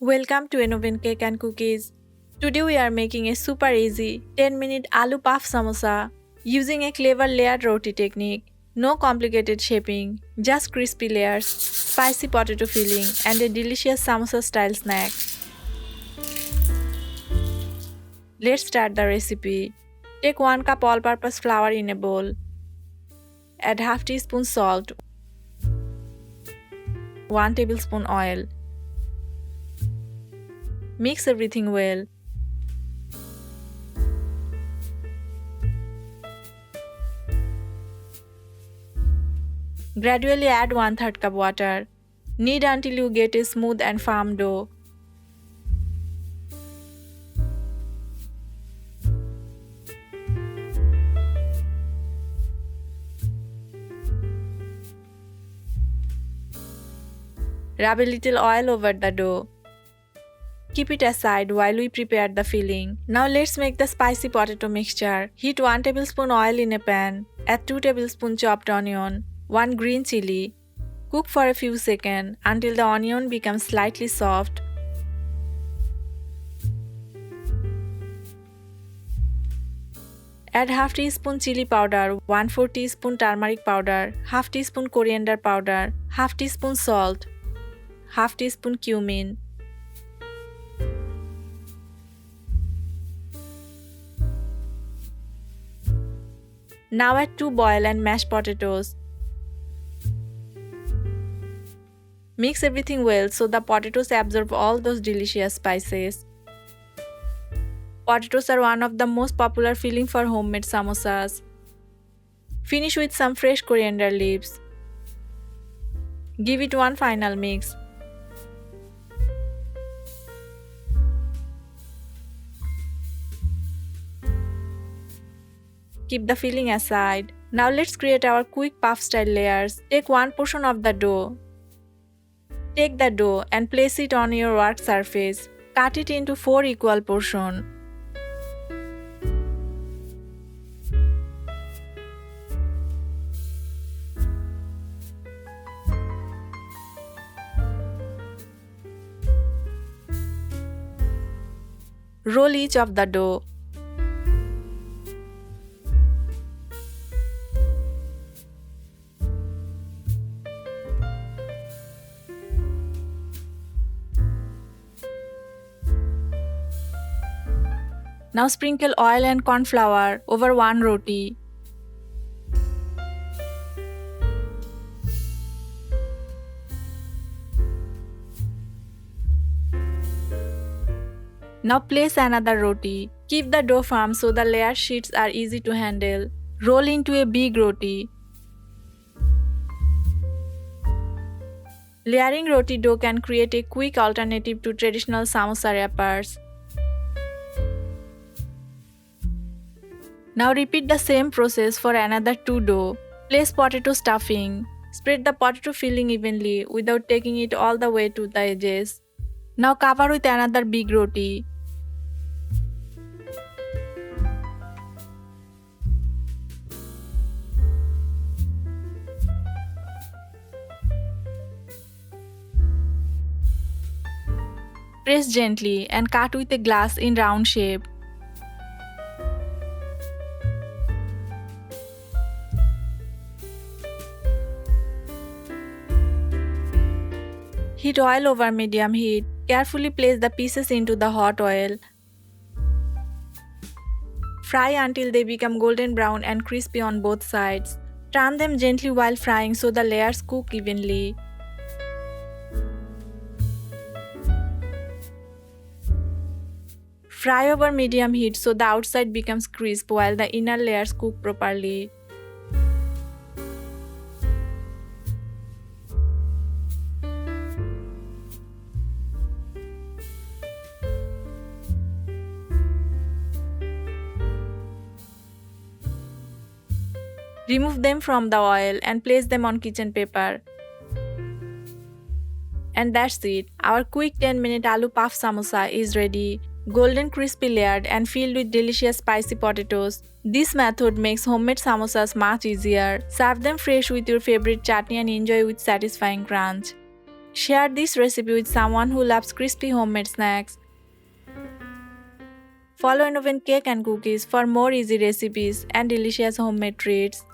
Welcome to Innovent Cake and Cookies. Today we are making a super easy 10-minute Aloo Puff Samosa using a clever layered roti technique. No complicated shaping, just crispy layers, spicy potato filling, and a delicious samosa style snack. Let's start the recipe. Take 1 cup all-purpose flour in a bowl. Add half teaspoon salt, 1 tablespoon oil. Mix everything well. Gradually add 1/3 cup water. Knead until you get a smooth and firm dough. Rub a little oil over the dough. Keep it aside while we prepare the filling. Now let's make the spicy potato mixture. Heat 1 tablespoon oil in a pan. Add 2 tablespoons chopped onion, 1 green chili. Cook for a few seconds until the onion becomes slightly soft. Add half teaspoon chili powder, 1/4 teaspoon turmeric powder, half teaspoon coriander powder, half teaspoon salt, half teaspoon cumin. Now add 2 boiled and mashed potatoes. Mix everything well so the potatoes absorb all those delicious spices. Potatoes are one of the most popular filling for homemade samosas. Finish with some fresh coriander leaves. Give it one final mix. Keep the filling aside. Now let's create our quick puff style layers. Take one portion of the dough. Take the dough and place it on your work surface. Cut it into 4 equal portions. Roll each of the dough. Now sprinkle oil and corn flour over one roti. Now place another roti. Keep the dough firm so the layer sheets are easy to handle. Roll into a big roti. Layering roti dough can create a quick alternative to traditional samosa wrappers. Now repeat the same process for another 2 dough. Place potato stuffing. Spread the potato filling evenly without taking it all the way to the edges. Now cover with another big roti. Press gently and cut with a glass in round shape. Heat oil over medium heat. Carefully place the pieces into the hot oil. Fry until they become golden brown and crispy on both sides. Turn them gently while frying so the layers cook evenly. Fry over medium heat so the outside becomes crisp while the inner layers cook properly. Remove them from the oil and place them on kitchen paper. And that's it. Our quick 10-minute Aloo Puff Samosa is ready. Golden crispy layered and filled with delicious spicy potatoes. This method makes homemade samosas much easier. Serve them fresh with your favorite chutney and enjoy with satisfying crunch. Share this recipe with someone who loves crispy homemade snacks. Follow Oven Cake and Cookies for more easy recipes and delicious homemade treats.